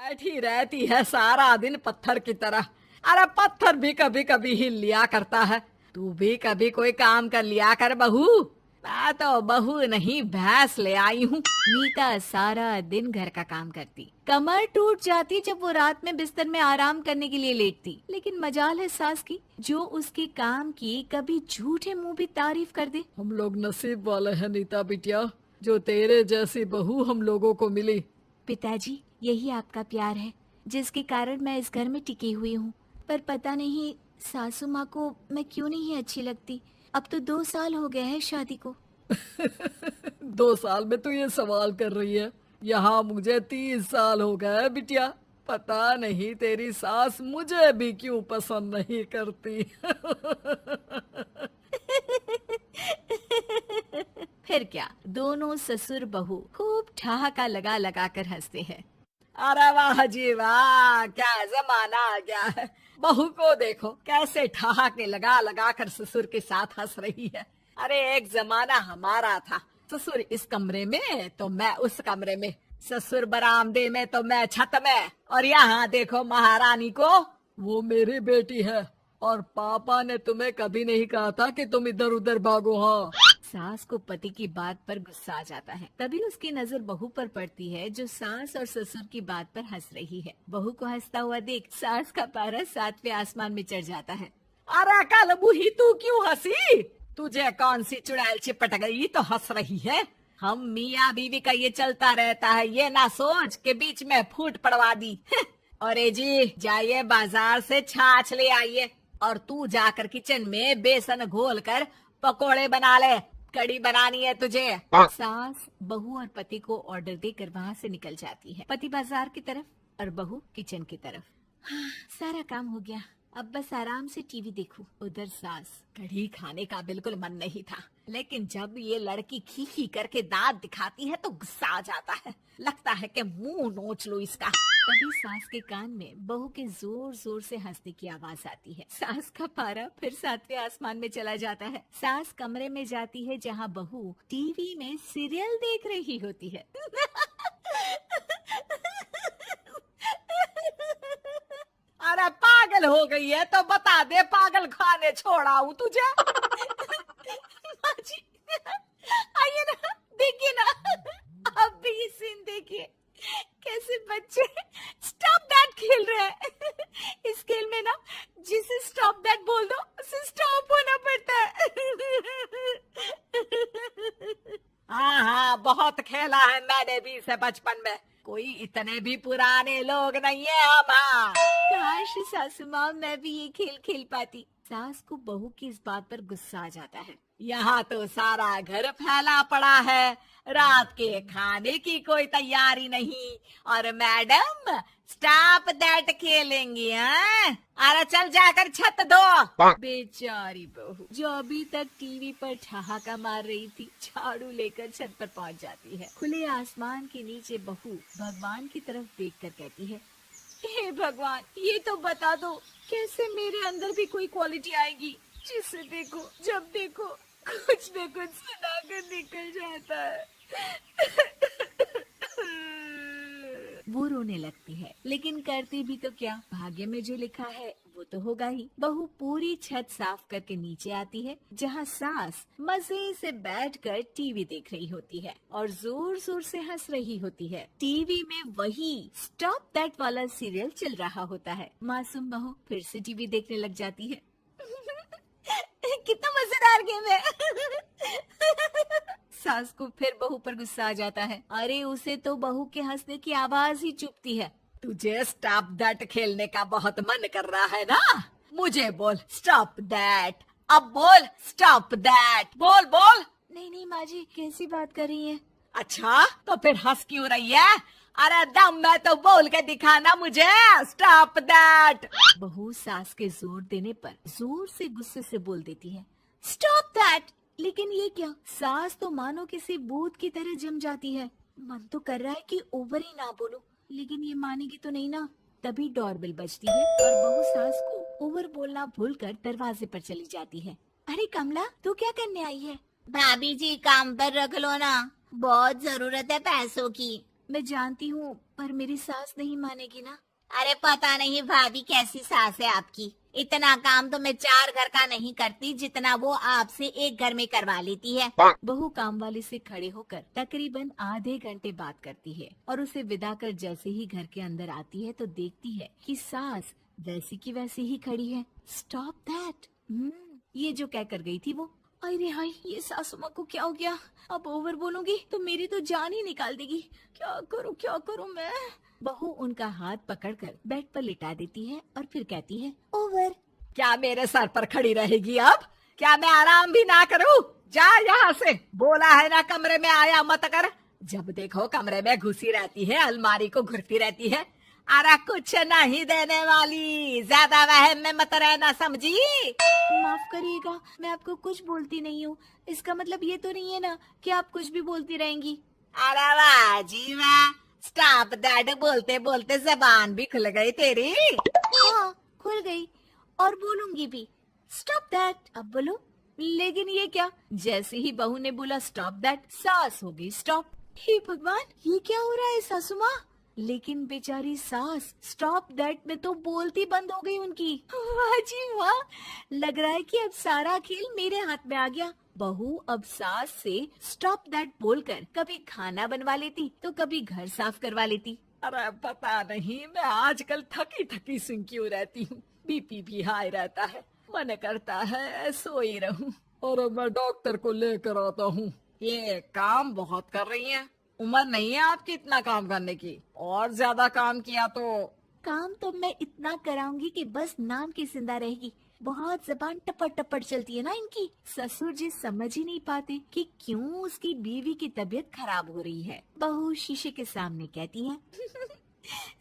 बैठी रहती है सारा दिन पत्थर की तरह। अरे पत्थर भी कभी कभी हिल लिया करता है। तू भी कभी कोई काम कर लिया कर बहू। मैं तो बहू नहीं भैंस ले आई हूँ। मीता सारा दिन घर का काम करती, कमर टूट जाती जब वो रात में बिस्तर में आराम करने के लिए लेटती। लेकिन मजाल है सास की, जो उसके काम की कभी झूठे मुंह भी तारीफ कर दे। हम लोग नसीब वाले हैं नीता बिटिया, जो तेरे जैसी बहू हम लोगों को मिली। पिताजी, यही आपका प्यार है जिसके कारण मैं इस घर में टिकी हुई हूँ। पर पता नहीं सासू माँ को मैं क्यों नहीं अच्छी लगती। अब तो 2 साल हो गए हैं शादी को। 2 साल में तू ये सवाल कर रही है? यहाँ मुझे 30 साल हो गए बिटिया। पता नहीं तेरी सास मुझे भी क्यों पसंद नहीं करती। फिर क्या, दोनों ससुर बहू खूब ठहाका लगा लगा कर हंसते हैं। अरे वाह जी वाह, क्या जमाना आ गया है। बहू को देखो कैसे ठहाके लगा लगा कर ससुर के साथ हंस रही है। अरे एक जमाना हमारा था, ससुर इस कमरे में तो मैं उस कमरे में, ससुर बरामदे में तो मैं छत में, और यहाँ देखो महारानी को, वो मेरी बेटी है। और पापा ने तुम्हें कभी नहीं कहा था कि तुम इधर उधर भागो। हाँ, सास को पति की बात पर गुस्सा आ जाता है। तभी उसकी नजर बहू पर पड़ती है, जो सास और ससुर की बात पर हंस रही है। बहू को हंसता हुआ देख सास का पारा 7वें आसमान में चढ़ जाता है। अरे कल बूही तू क्यों हंसी? तुझे कौन सी चुड़ैल चिपट गई तो हंस रही है? हम मियाँ बीवी का ये चलता रहता है, ये ना सोच के बीच में फूट पड़वा दी। अरे जी जाइए बाजार से छाछ ले आइए, और तू जाकर किचन में बेसन घोल कर पकोड़े बना ले, कड़ी बनानी है तुझे। सास बहू और पति को ऑर्डर देकर वहाँ से निकल जाती है। पति बाजार की तरफ और बहू किचन की तरफ। हाँ, सारा काम हो गया, अब बस आराम से टीवी देखूं। उधर सास, कढ़ी खाने का बिल्कुल मन नहीं था, लेकिन जब ये लड़की खी खी करके दांत दिखाती है तो गुस्सा आ जाता है। लगता है कि मुंह नोच लो इसका। तभी सास के कान में बहू के जोर जोर से हंसने की आवाज आती है। सास का पारा फिर 7वें आसमान में चला जाता है। सास कमरे में जाती है जहाँ बहू टीवी में सीरियल देख रही होती है। अरे पागल हो गई है तो बता दे, पागल खाने छोड़ाऊं तुझे? माँ जी, आइए ना, देखिए ना, अब भी ये सीन देखिए, कैसे बच्चे स्टॉप दैट खेल रहे हैं। इस खेल में ना जिसे स्टॉप दैट बोल दो उसे स्टॉप होना पड़ता है। हाँ हाँ, बहुत खेला है मैंने भी इसे बचपन में। कोई इतने भी पुराने लोग नहीं है हम। हाँ, काश सासू माँ मैं भी ये खेल खेल पाती। सास को बहू की इस बात पर गुस्सा आ जाता है। यहाँ तो सारा घर फैला पड़ा है, रात के खाने की कोई तैयारी नहीं, और मैडम स्टॉप दैट खेलेंगी। हाँ, अरे चल जाकर छत धो। बेचारी बहू जो अभी तक टीवी पर ठहाका मार रही थी, झाड़ू लेकर छत पर पहुंच जाती है। खुले आसमान के नीचे बहू भगवान की तरफ देखकर कहती है, हे भगवान, ये तो बता दो कैसे मेरे अंदर भी कोई क्वालिटी आएगी जिसे देखो जब देखो कुछ न कुछ सुनाकर निकल जाता है। वो रोने लगती है, लेकिन करती भी तो क्या, भाग्य में जो लिखा है वो तो होगा ही। बहू पूरी छत साफ करके नीचे आती है, जहाँ सास मजे से बैठकर टीवी देख रही होती है और जोर जोर से हंस रही होती है। टीवी में वही स्टॉप दैट वाला सीरियल चल रहा होता है। मासूम बहू फिर से टीवी देखने लग जाती है। कितना मजेदार गेम है। सास को फिर बहू पर गुस्सा आ जाता है। अरे उसे तो बहू के हंसने की आवाज ही चुभती है। तुझे स्टॉप दैट खेलने का बहुत मन कर रहा है ना? मुझे बोल स्टॉप दैट, अब बोल स्टॉप दैट, बोल बोल। नहीं नहीं माँ जी, कैसी बात कर रही है? अच्छा तो फिर हंस क्यों रही है? अरे दम में तो बोल के दिखाना मुझे स्टॉप दैट। बहू सास के जोर देने पर जोर से गुस्से से बोल देती है, स्टॉप दैट। लेकिन ये क्या, सास तो मानो किसी भूत की तरह जम जाती है। मन तो कर रहा है कि ओवर ही ना बोलूं, लेकिन ये मानेगी तो नहीं ना। तभी डोरबेल बजती है और बहू सास को ओवर बोलना भूलकर दरवाजे पर चली जाती है। अरे कमला, तू क्या करने आई है? भाभी जी काम पर रख लो ना, बहुत जरूरत है पैसों की। मैं जानती हूँ, पर मेरी सास नहीं मानेगी ना। अरे पता नहीं भाभी कैसी सास है आपकी। इतना काम तो मैं 4 घर का नहीं करती जितना वो आपसे एक घर में करवा लेती है। बहू काम वाले से खड़े होकर तकरीबन आधे घंटे बात करती है और उसे विदा कर जैसे ही घर के अंदर आती है तो देखती है कि सास वैसी की वैसी ही खड़ी है। Stop that. ये जो कह कर गई थी वो। अरे हाय, ये सासू माँ को क्या हो गया? अब ओवर बोलूंगी तो मेरी तो जान ही निकाल देगी। क्या करूँ मैं? बहू उनका हाथ पकड़कर बेड पर लिटा देती है और फिर कहती है, ओवर। क्या मेरे सर पर खड़ी रहेगी अब? क्या मैं आराम भी ना करूं? जा यहाँ से। बोला है ना कमरे में आया मत कर। जब देखो कमरे में घुसी रहती है, अलमारी को घुरती रहती है। अरे कुछ नहीं देने वाली, ज्यादा वहम में मत रहना, समझी? माफ करिएगा, मैं आपको कुछ बोलती नहीं हूँ। इसका मतलब ये तो नहीं है ना कि आप कुछ भी बोलती रहेंगी। अरे वाह जी वाह, स्टॉप दैट बोलते बोलते जबान भी खुल गई तेरी। हाँ, खुल गई और बोलूंगी भी। Stop that. अब बोलो। लेकिन ये क्या? जैसे ही बहू ने बोला स्टॉप दैट, सास हो गई स्टॉप। हे भगवान, ये क्या हो रहा है सासू माँ? लेकिन बेचारी सास स्टॉप दैट में तो बोलती बंद हो गई उनकी। वाह जी वाह, लग रहा है कि अब सारा खेल मेरे हाथ में आ गया। बहू अब सास से स्टॉप दैट बोलकर कभी खाना बनवा लेती तो कभी घर साफ करवा लेती। अरे पता नहीं, मैं आजकल थकी थकी सी क्यों रहती हूँ। बीपी भी हाई रहता है, मन करता है सोई रहूं। और मैं डॉक्टर को लेकर आता हूँ। ये काम बहुत कर रही हैं। उम्र नहीं है आपकी इतना काम करने की, और ज्यादा काम किया तो। काम तो मैं इतना कराऊंगी कि बस नाम की जिंदा रहेगी। बहुत जबान टपट टपट चलती है ना इनकी। ससुर जी समझ ही नहीं पाते कि क्यों उसकी बीवी की तबीयत खराब हो रही है। बहू शीशे के सामने कहती है,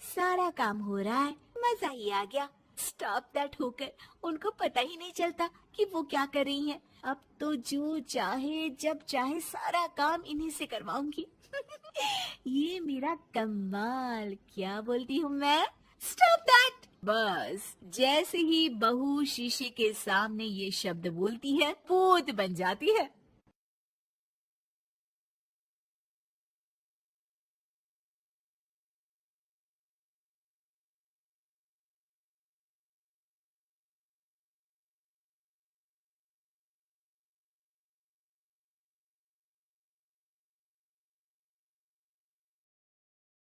सारा काम हो रहा है, मजा ही आ गया। स्टॉप दैट होकर उनको पता ही नहीं चलता कि वो क्या कर रही हैं। अब तो जो चाहे जब चाहे सारा काम इन्हीं से करवाऊंगी। ये मेरा कमाल। क्या बोलती हूँ मैं? Stop that. बस जैसे ही बहू शीशे के सामने ये शब्द बोलती है, भूत बन जाती है।